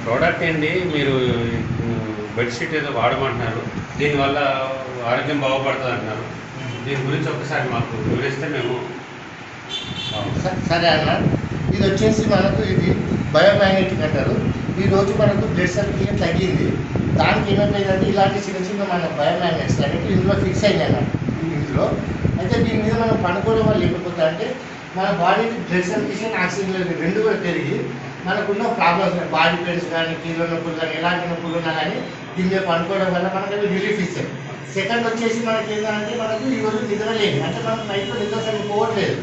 Product ఏంటి మీరు bedsheet ఏదో వాడమంటున్నారు, దీనివల్ల ఆరోగ్యం బాగుపడుతుంది అంటున్నారు. దీని గురించి ఒకసారి మాకు వివరిస్తే మేము. సరే అన్న, ఇది వచ్చేసి మనకు ఇది బయోమ్యాగ్నెటిక్ అంటారు. ఈరోజు మనకు బ్లడ్ సర్క్యులేషన్ తగ్గింది. దానికి ఏమైపోయిందంటే ఇలాంటి చిన్న చిన్న మన బయోమ్యాగ్నెట్స్ అనేవి ఇందులో ఫిక్స్ అయింది అన్నట్టు. ఇందులో అయితే దీని మీద మనం పనుకోవడం వల్ల లేకపోతే అంటే మన బాడీకి బ్లడ్ సర్క్యులేషన్ ఆక్సిజన్ రెండు కూడా పెరిగి మనకున్న ప్రాబ్లమ్స్ బాడీ పెయిన్స్ కానీ కీళ్ళ నొప్పులు కానీ ఎలాంటి నొప్పులు ఉన్నా కానీ దీని మీద పనుకోవడం వల్ల మనకు అవి రిలీఫ్ ఇస్తాయి. సెకండ్ వచ్చేసి మనకి ఏంటంటే మనకు ఈరోజు నిద్ర లేదు, అంటే మనకు నైట్లో నిద్ర సరిగ్గా పోవట్లేదు.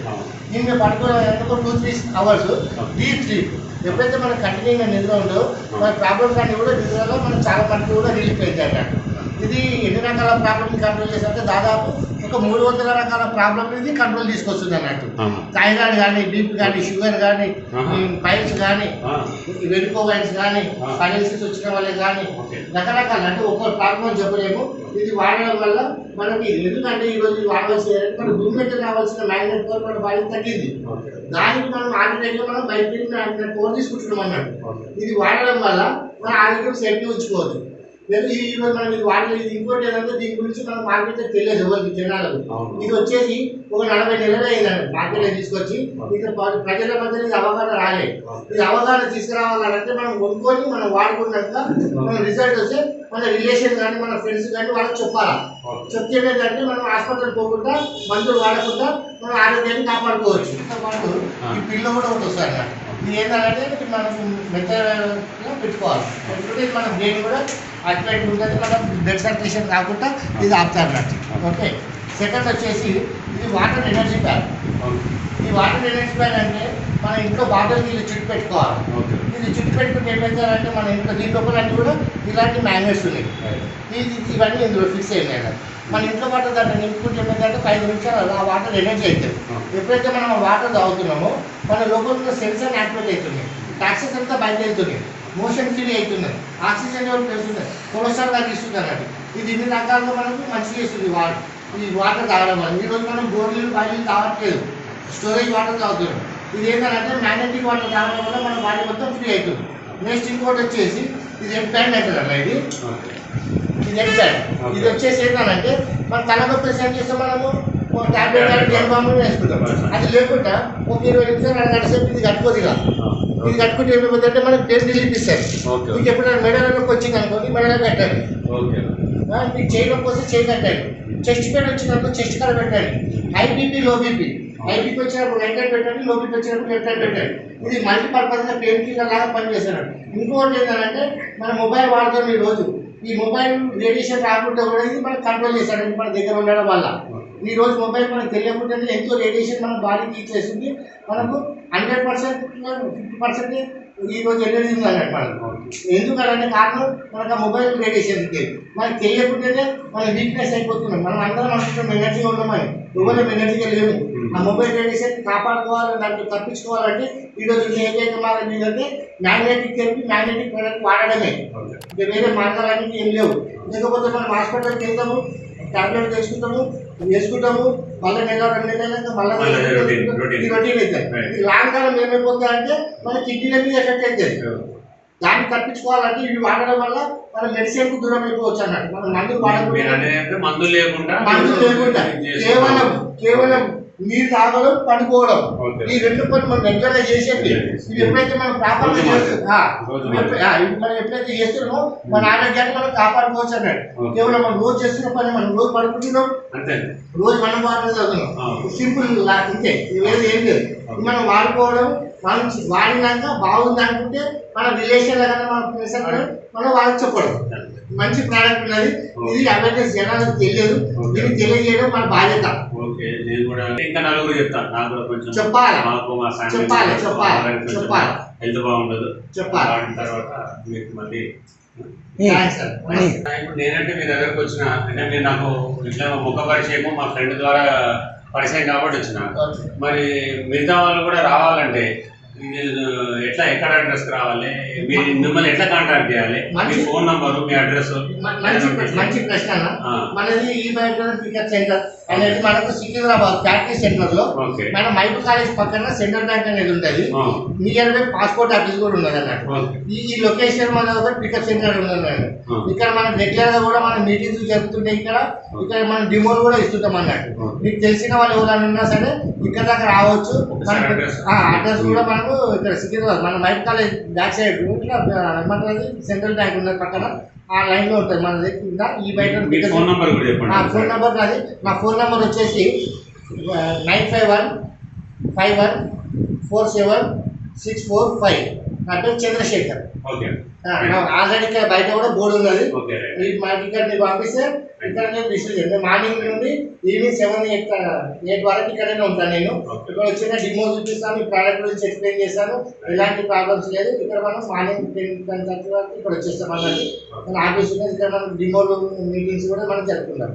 దీని మీద పనుకోవడం 2-3 అవర్స్ డీప్ స్లీప్. ఎప్పుడైతే మనకు కంటిన్యూగా నిద్ర ఉందో మన ప్రాబ్లమ్స్ అన్నీ కూడా నిద్రలో మనకు చాలా మటుకు కూడా రిలీఫ్ అవుతాయి అన్నట్టు. ఇది ఎన్ని రకాల ప్రాబ్లమ్ని కంట్రోల్ చేశారంటే దాదాపు ఒక 300 రకాల ప్రాబ్లమ్ ఇది కంట్రోల్ తీసుకొస్తుంది అన్నట్టు. థైరాయిడ్ కానీ, బీపీ కానీ, షుగర్ కానీ, పైల్స్ కానీ, వెరికోవైన్స్ కానీ, ఫైనాన్సిస్ వచ్చిన వాళ్ళే కానీ రకరకాల అంటే ఒక్కో ప్రాబ్లం చెప్పలేము. ఇది వాడడం వల్ల మనకి ఎందుకంటే ఈరోజు వాడవలసి మన భూమి మీద రావాల్సిన మ్యాగ్నెట్ పవర్ మన బాడీ తగ్గింది. దానికి మనం ఆల్టర్నేటివ్గా మనం బయట మ్యాగ్నెట్ పవర్ తీసుకుంటున్నాం అన్నట్టు. ఇది వాడడం వల్ల మన ఆరోగ్యం సేఫ్టీ ఉంచుకోవచ్చు. లేదు ఈరోజు మనం ఇది వాడలేదు. ఇంకోటి ఏంటంటే దీని గురించి మనం మార్కెట్లో తెలియదు ఎవరికి జనాలకు. ఇది వచ్చేసి ఒక 40 నెలలు అయిందండి మార్కెట్లో తీసుకొచ్చి. ఇక్కడ ప్రజల మధ్య ఇది అవగాహన రాలేదు. ఇది అవగాహన తీసుకురావాలంటే మనం కొనుక్కొని మనం వాడుకున్నాక మన రిజల్ట్ వస్తే మన రిలేషన్ కానీ మన ఫ్రెండ్స్ కానీ వాళ్ళకి చెప్పాలా. చెప్తే ఏంటంటే మనం హాస్పిటల్ పోకుండా మందులు వాడకుండా మన ఆరోగ్యాన్ని కాపాడుకోవచ్చు. పాటు ఈ పిల్ల కూడా ఒకటి వస్తుంది అన్నమాట. ఇది ఏంటంటే మనం మెత్తగా పెట్టుకోవాలి. పెట్టుకుంటే మన బ్రెయిన్ కూడా యాక్టివేట్ ఉంటుంది, మనం బ్లడ్ సర్క్యులేషన్ కాకుండా ఇది ఆపుతారు అన్నట్టు. ఓకే. సెకండ్ వచ్చేసి ఇది వాటర్ ఎనర్జీ ప్యాడ్. ఈ వాటర్ ఎనర్జీ ప్యాడ్ అంటే మన ఇంట్లో బాటిల్కి ఇది చుట్టు పెట్టుకోవాలి. ఇది చుట్టు పెట్టుకుంటే ఏమవుతారంటే మన ఇంట్లో దీని లోపల అన్నీ కూడా ఇలాంటి మ్యాగ్నెట్స్ ఉన్నాయి. ఇవన్నీ ఇందులో ఫిక్స్ అయినాయి. మన ఇంట్లో వాటర్ దాంట్లో నింపుకుంటే ఏమైందంటే 5 నిమిషాలు ఆ వాటర్ ఎనర్జీ అవుతుంది. ఎప్పుడైతే మనం వాటర్ తాగుతున్నామో మన లోపల సెన్సర్ యాక్టివేట్ అవుతున్నాయి, టాక్సెస్ అంతా బయట వెళ్తున్నాయి, మోషన్ ఫ్రీ అవుతున్నాయి, ఆక్సిజన్ లెవెల్ పెరుగుతున్నాయి, కొలెస్ట్రాల్ తగ్గిస్తుంది అన్నట్టు. ఇది ఇన్ని రకాలుగా మనకు మంచిగా చేస్తుంది ఈ వాటర్ తాగడం వల్ల. ఈరోజు మనం బోర్లు బాయిలు తాగట్లేదు, స్టోరేజ్ వాటర్ తాగుతున్నాం. ఇది ఏంటంటే మ్యాగ్నెటిక్ వాటర్ తాగడం వల్ల మన బాడీ మొత్తం ఫ్రీ అవుతుంది. నెక్స్ట్ ఇంకోటి వచ్చేసి ఇది హెడ్ బ్యాండ్ అవుతుంది అన్న. ఇది హెడ్ బ్యాండ్. ఇది వచ్చేసి ఏంటంటే మన తలనొప్పి ఏం చేస్తాం మనము టాబ్లెట్ కానీ జెల్ బాంబు వేసుకుంటాం. అది లేకుండా ఒక 20 నిమిషాలు అరగంట సేపు ఇది కట్టుకోదు. ఇది కట్టుకుంటే ఏమైపోతుందంటే మనకు పెయిన్ రిలీఫ్ ఇస్తాయి. మీకు ఎప్పుడైనా మెడలోకి వచ్చింది అనుకోండి మెడలో పెట్టండి, మీకు చేయి నొప్పి వస్తే చేయి కట్టండి, చెస్ట్ పెయిన్ వచ్చినప్పుడు చెస్ట్ కడ పెట్టండి, high BP low BP BP వచ్చినప్పుడు రైట్ హ్యాండ్ పెట్టండి, లో బీపీ వచ్చినప్పుడు లెఫ్ట్ హ్యాండ్ పెట్టండి. ఇది మల్టీపర్పస్గా పెయిన్ కిల్లర్ లాగా పనిచేస్తాడు. ఇంకోటి ఏంటంటే మన మొబైల్ వాడతాం ఈ రోజు, ఈ మొబైల్ రేడియేషన్ రాకుండా కూడా ఇది మనకు కంట్రోల్ చేస్తాడు మన దగ్గర ఉండడం వల్ల. ఈ రోజు మొబైల్ మనకు తెలియకుండా ఎంతో రేడియేషన్ మన బాడీకి ఇచ్చేస్తుంది. మనకు 100% 50% ఈ రోజు ఎనర్జీ ఉందన్నట్టు మనకు. ఎందుకంటే కారణం మనకు ఆ మొబైల్ రేడియేషన్ మనకు తెలియకుండానే మనం వీక్నెస్ అయిపోతున్నాం. మనం అందరం అనుకుంటున్నాం ఎనర్జీగా ఉన్నామని, ఎవరు ఎనర్జీగా లేవు. ఆ మొబైల్ రేడియేషన్ కాపాడుకోవాలని దాన్ని తప్పించుకోవాలంటే ఈరోజు ఏకైక మార్గం ఏంటంటే మ్యాగ్నెటిక్ థెరపీ, మ్యాగ్నెటిక్ ప్రోడక్ట్ వాడడమే. ఇంకా వేరే మార్గాలన్నీ ఏం లేవు. లేకపోతే మనం హాస్పిటల్కి వెళ్తాము, టాబ్లెట్ తెచ్చుకుంటాము, వేసుకుంటాము, మళ్ళీ 1-2 నెలలు మళ్ళీ రొటీన్ అవుతుంది. ఈ లాంగ్ కాలం ఏమైపోతుందంటే మన కిడ్నీల మీద ఎఫెక్ట్ అవుతుంది. దాన్ని తప్పించుకోవాలంటే ఇవి వాడడం వల్ల మన మెడిసిన్ కు దూరం అయిపోవచ్చు అన్నట్టు. మనం మందులు లేకుండా కేవలం నీరు తాగడం, పడుకోవడం, ఈ 2 పనులు మనం రెగ్యులర్గా చేసేది. ఇవి ఎప్పుడైతే మనం ప్రాపర్గా మనం ఎప్పుడైతే చేస్తున్నామో మన ఆరోగ్యాన్ని మనం కాపాడుకోవచ్చు అన్నట్టు. కేవలం మనం రోజు చేస్తున్న పని, మనం రోజు పడుకుంటున్నాం, రోజు మనం వాడుతున్నాం, సింపుల్ ఇంతే, వేరేది ఏం లేదు. మనం వాడుకోవడం, మనం వాడినాక బాగుంది అనుకుంటే మన రిలేషన్ మన ఫ్రెండ్స్ మనం వాళ్ళకి చెప్పడం మంచి ప్రోడక్ట్ ఉన్నది. ఇది అవేర్నెస్ జనాలకు తెలియదు, దీన్ని తెలియజేయడం మన బాధ్యత. చెప్పాలి హెల్త్ బాగుండదు చెప్పాలి. తర్వాత మీకు మళ్ళీ ఇప్పుడు నేనంటే మీ దగ్గరకు వచ్చిన అంటే మీరు నాకు ఇట్లా ముఖ పరిచయము మా ఫ్రెండ్ ద్వారా పరిచయం కాబట్టి వచ్చిన. మరి మిగతా వాళ్ళు కూడా రావాలంటే ఎట్లా ఎక్కడ అడ్రస్కి రావాలి, మిమ్మల్ని ఎట్లా కాంటాక్ట్ చేయాలి, మీ ఫోన్ నంబరు, మీ అడ్రస్? మంచి ప్రశ్న అన్న. మనది ఈ బయట పికప్ సెంటర్ అనేది మనకు సికింద్రాబాద్ ఫ్యాక్టరీ సెంటర్ లో మన మైపు కాలేజ్ పక్కన సెంట్రల్ బ్యాంక్ అనేది ఉంటుంది. నియర్ బై పాస్పోర్ట్ ఆఫీస్ కూడా ఉన్నది అన్నట్టు. ఈ లొకేషన్ మన పికప్ సెంటర్ ఉన్నది. ఇక్కడ మనం రెగ్యులర్ గా కూడా మన మీటింగ్స్ జరుగుతుంటాయి. ఇక్కడ మనం డిమోలు కూడా ఇస్తుంటాం అన్నట్టు. మీకు తెలిసిన వాళ్ళు ఎవరైనా ఉన్నా సరే ఇక్కడ దాకా రావచ్చు. అడ్రస్ కూడా మనకు ఇక్కడ సికింద్రాబాద్ మన మైపు కాలేజ్ బ్యాక్ సైడ్ ఏమంటారు సెంట్రల్ బ్యాంక్ ఉన్నది పక్కన ఆ లైన్ లో ఉంటుంది మన దగ్గర. ఈ బయట ఫోన్ నంబర్ కూడా చెప్పండి. ఫోన్ నెంబర్ నాది. నా ఫోన్ నెంబర్ వచ్చేసి 9515147645. నా పేరు చంద్రశేఖర్. ఆల్రెడీ ఇక్కడ బయట కూడా బోర్డు ఉన్నది. మా ఇక్కడ మీరు పంపిస్తే ఇక్కడ నేను రిసీవ్ చేస్తాను. మార్నింగ్ నుండి ఈవినింగ్ 7 8 వరకు ఇక్కడనే ఉంటాను. నేను ఇక్కడ వచ్చిన డిమో చూపిస్తాను, ఈ ప్రోడక్ట్ గురించి ఎక్స్ప్లెయిన్ చేస్తాను. ఎలాంటి ప్రాబ్లమ్స్ లేదు. ఇక్కడ మనం మార్నింగ్ 10-10:30 వరకు ఇక్కడ వచ్చేస్తాం అన్నది. మన ఆఫీస్ ఉన్నది. ఇక్కడ మనం డిమోలు మీటింగ్స్ కూడా మనం జరుపుకుంటాం.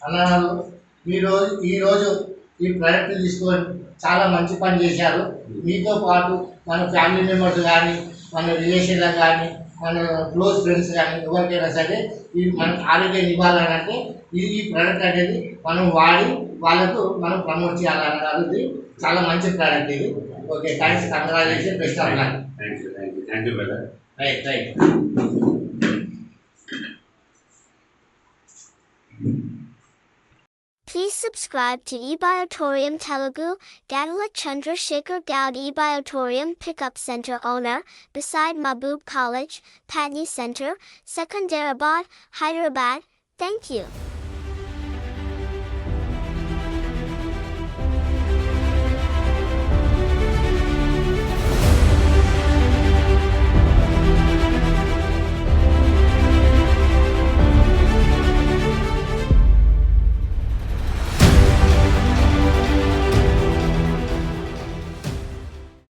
అన్నారు ఈరోజు ఈ ప్రోడక్ట్ తీసుకొని చాలా మంచి పని చేశారు. మీతో పాటు మన ఫ్యామిలీ మెంబర్స్ కానీ, మన రిలేషన్లకు కానీ, మన క్లోజ్ ఫ్రెండ్స్ కానీ ఎవరికైనా సరే ఈ మన ఆరోగ్యం ఇవ్వాలనంటే ఈ ప్రోడక్ట్ అనేది మనం వాడి వాళ్ళకు మనం ప్రమోట్ చేయాలన్నారు. ఇది చాలా మంచి ప్రోడక్ట్ ఇది. Okay, thanks, congratulation, best of luck. Thank you brother. Right. Please subscribe to eBiotorium Telugu. Gadala Chandrasekhar Goud eBiotorium Pickup Center owner, beside Mahbub College, Patni Center, Secunderabad, Hyderabad. Thank you.